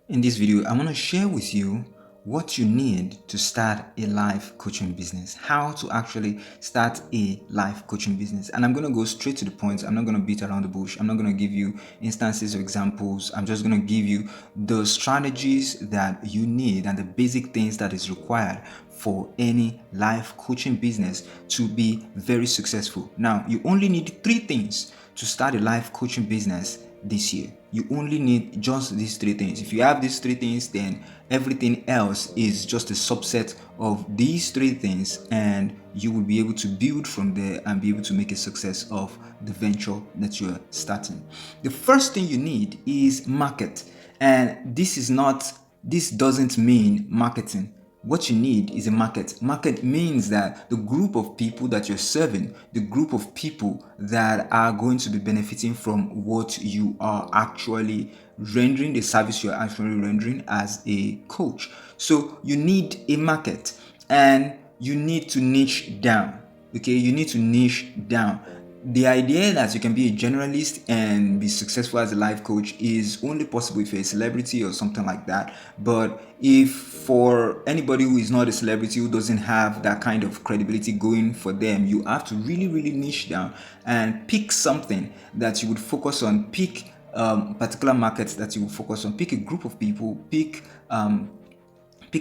In this video, I want to share with you what you need to start a life coaching business, how to actually start a life coaching business. And I'm going to go straight to the point. I'm not going to beat around the bush. I'm not going to give you instances or examples. I'm just going to give you the strategies that you need and the basic things that is required for any life coaching business to be very successful. Now, you only need three things to start a life coaching business this year. You only need just these three things. If you have these three things, then everything else is just a subset of these three things, and you will be able to build from there and be able to make a success of the venture that you're starting. The first thing you need is market, and this doesn't mean marketing. What you need is a market. Market means that the group of people that you're serving, the group of people that are going to be benefiting from what you are actually rendering, the service you're actually rendering as a coach. So you need a market, and you need to niche down. Okay, you need to niche down. The idea that you can be a generalist and be successful as a life coach is only possible if you're a celebrity or something like that. But if for anybody who is not a celebrity, who doesn't have that kind of credibility going for them, you have to really, really niche down and pick something that you would focus on. Pick particular markets that you will focus on. Pick a group of people. Pick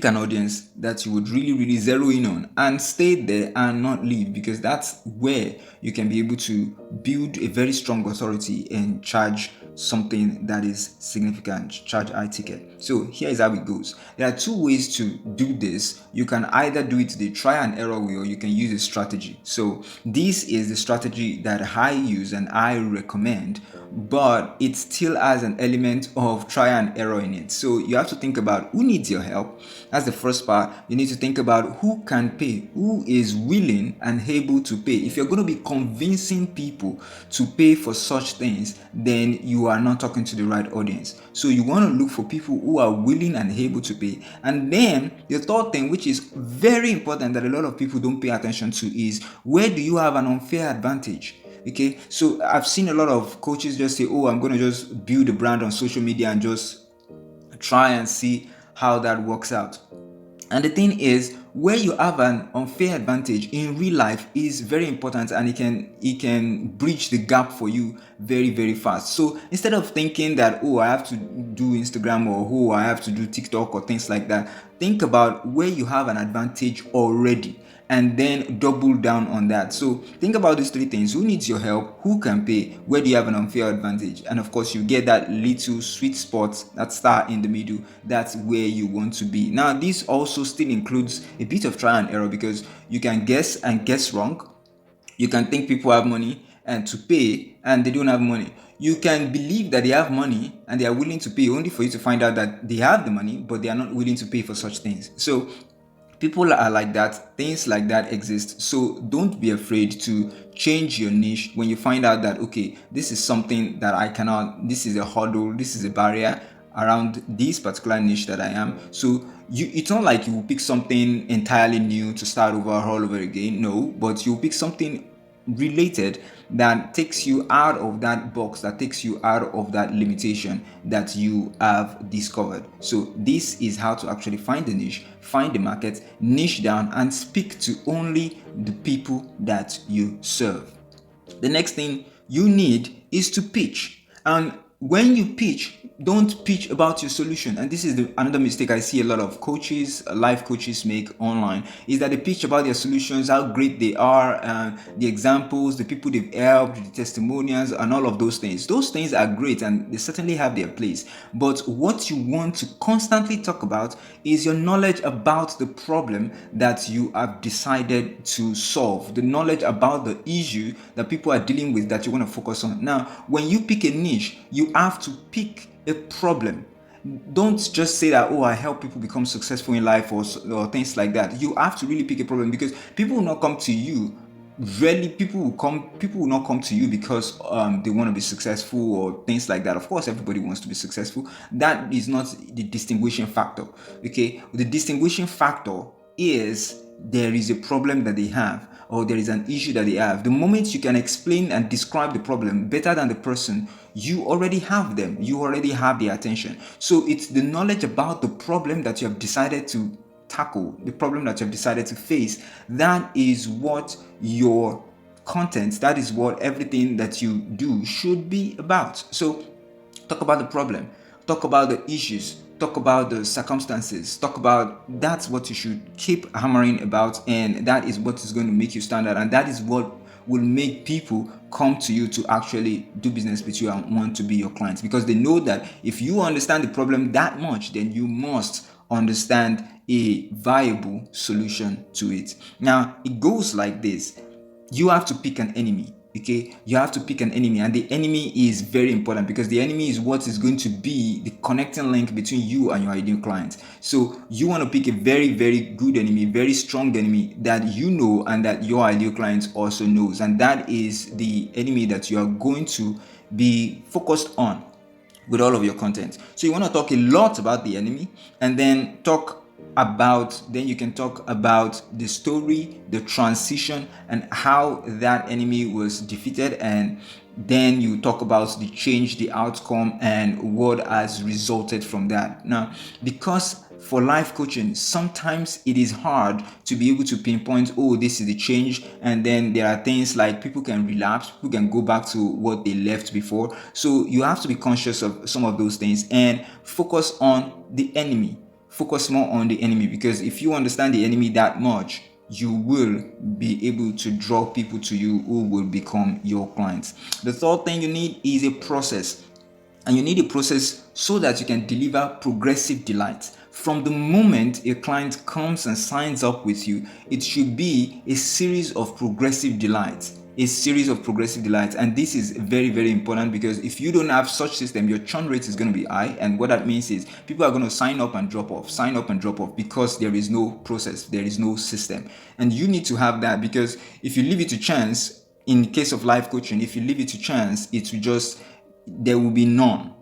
an audience that you would really, really zero in on and stay there and not leave, because that's where you can be able to build a very strong authority and charge something that is significant, charge high ticket. So here is how it goes. There are two ways to do this. You can either do it the try and error way, or you can use a strategy. So this is the strategy that I use and I recommend, but it still has an element of try and error in it. So you have to think about who needs your help. That's the first part. You need to think about who can pay, who is willing and able to pay. If you're going to be convincing people to pay for such things, then you are not talking to the right audience. So you want to look for people who are willing and able to pay. And then the third thing, which is very important that a lot of people don't pay attention to, is where do you have an unfair advantage? Okay, so I've seen a lot of coaches just say, oh, I'm going to just build a brand on social media and just try and see how that works out. And the thing is, where you have an unfair advantage in real life is very important, and it can bridge the gap for you very, very fast. So instead of thinking that, oh, I have to do Instagram, or oh, I have to do TikTok or things like that, think about where you have an advantage already and then double down on that. So think about these three things: who needs your help, who can pay, where do you have an unfair advantage, and of course you get that little sweet spot, that star in the middle. That's where you want to be. Now this also still includes a bit of try and error, because you can guess and guess wrong. You can think people have money and to pay and they don't have money. You can believe that they have money and they are willing to pay, only for you to find out that they have the money but they are not willing to pay for such things. So people are like that, things like that exist. So don't be afraid to change your niche when you find out that, okay, this is something that I cannot, this is a hurdle, this is a barrier around this particular niche that I am. So it's not like you will pick something entirely new to start over all over again. No, but you'll pick something related that takes you out of that box, that takes you out of that limitation that you have discovered. So this is how to actually find the niche, find the market, niche down, and speak to only the people that you serve. The next thing you need is to pitch. And when you pitch, don't pitch about your solution. And this is another mistake I see a lot of coaches, life coaches make online, is that they pitch about their solutions, how great they are, the examples, the people they've helped, the testimonials, and all of those things. Those things are great and they certainly have their place. But what you want to constantly talk about is your knowledge about the problem that you have decided to solve, the knowledge about the issue that people are dealing with that you want to focus on. Now, when you pick a niche, you have to pick a problem. Don't just say that, oh, I help people become successful in life, or things like that. You have to really pick a problem, because people will not come to you. Rarely people will not come to you because they want to be successful or things like that. Of course, everybody wants to be successful. That is not the distinguishing factor. Okay, the distinguishing factor is there is a problem that they have, or there is an issue that they have, the moment you can explain and describe the problem better than the person, you already have them. You already have their attention. So it's the knowledge about the problem that you have decided to tackle, the problem that you have decided to face. That is what your content, that is what everything that you do should be about. So talk about the problem, talk about the issues, talk about the circumstances, talk about, that's what you should keep hammering about, and that is what is going to make you stand out, and that is what will make people come to you to actually do business with you and want to be your clients, because they know that if you understand the problem that much, then you must understand a viable solution to it. Now it goes like this: you have to pick an enemy. Okay, you have to pick an enemy, and the enemy is very important, because the enemy is what is going to be the connecting link between you and your ideal client. So you want to pick a very, very good enemy, very strong enemy that you know and that your ideal client also knows, and that is the enemy that you are going to be focused on with all of your content. So you want to talk a lot about the enemy, and then you can talk about the story, the transition, and how that enemy was defeated, and then you talk about the change, the outcome, and what has resulted from that. Now, because for life coaching, sometimes it is hard to be able to pinpoint, oh, this is the change, and then there are things like people can relapse, people can go back to what they left before. So you have to be conscious of some of those things and focus on the enemy. Focus more on the enemy, because if you understand the enemy that much, you will be able to draw people to you who will become your clients. The third thing you need is a process. And you need a process so that you can deliver progressive delight. From the moment a client comes and signs up with you, it should be a series of progressive delights. A series of progressive delights. And this is very, very important, because if you don't have such system, your churn rate is going to be high. And what that means is people are going to sign up and drop off, because there is no process, there is no system. And you need to have that, because if you leave it to chance, in case of life coaching, if you leave it to chance, it will just, there will be none.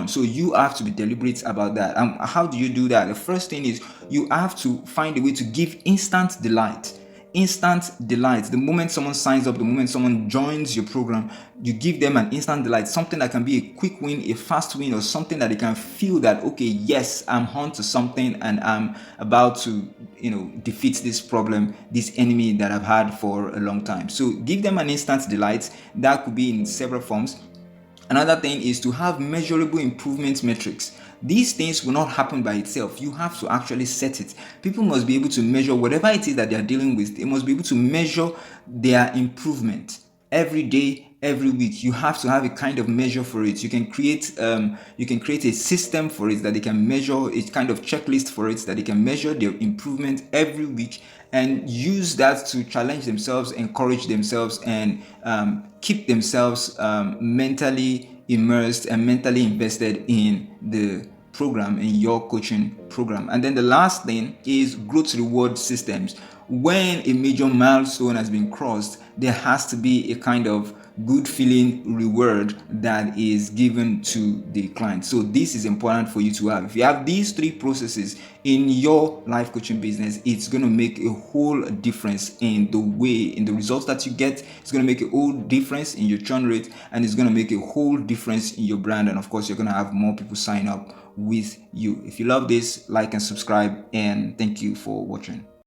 So you have to be deliberate about that. And how do you do that? The first thing is you have to find a way to give instant delight. The moment someone signs up, the moment someone joins your program, you give them an instant delight, something that can be a quick win, a fast win, or something that they can feel that, okay, yes, I'm on to something, and I'm about to defeat this problem, this enemy that I've had for a long time. So give them an instant delight. That could be in several forms. Another thing is to have measurable improvement metrics. These things will not happen by itself. You have to actually set it. People must be able to measure whatever it is that they are dealing with. They must be able to measure their improvement every day, every week. You have to have a kind of measure for it. You can create a system for it that they can measure, a kind of checklist for it that they can measure their improvement every week, and use that to challenge themselves, encourage themselves, and keep themselves mentally immersed and mentally invested in the program, in your coaching program. And then the last thing is growth reward systems. When a major milestone has been crossed, there has to be a kind of good feeling reward that is given to the client. So this is important for you to have. If you have these three processes in your life coaching business, it's going to make a whole difference in the results that you get. It's going to make a whole difference in your churn rate, and it's going to make a whole difference in your brand. And of course, you're going to have more people sign up with you. If you love this, like and subscribe, and thank you for watching.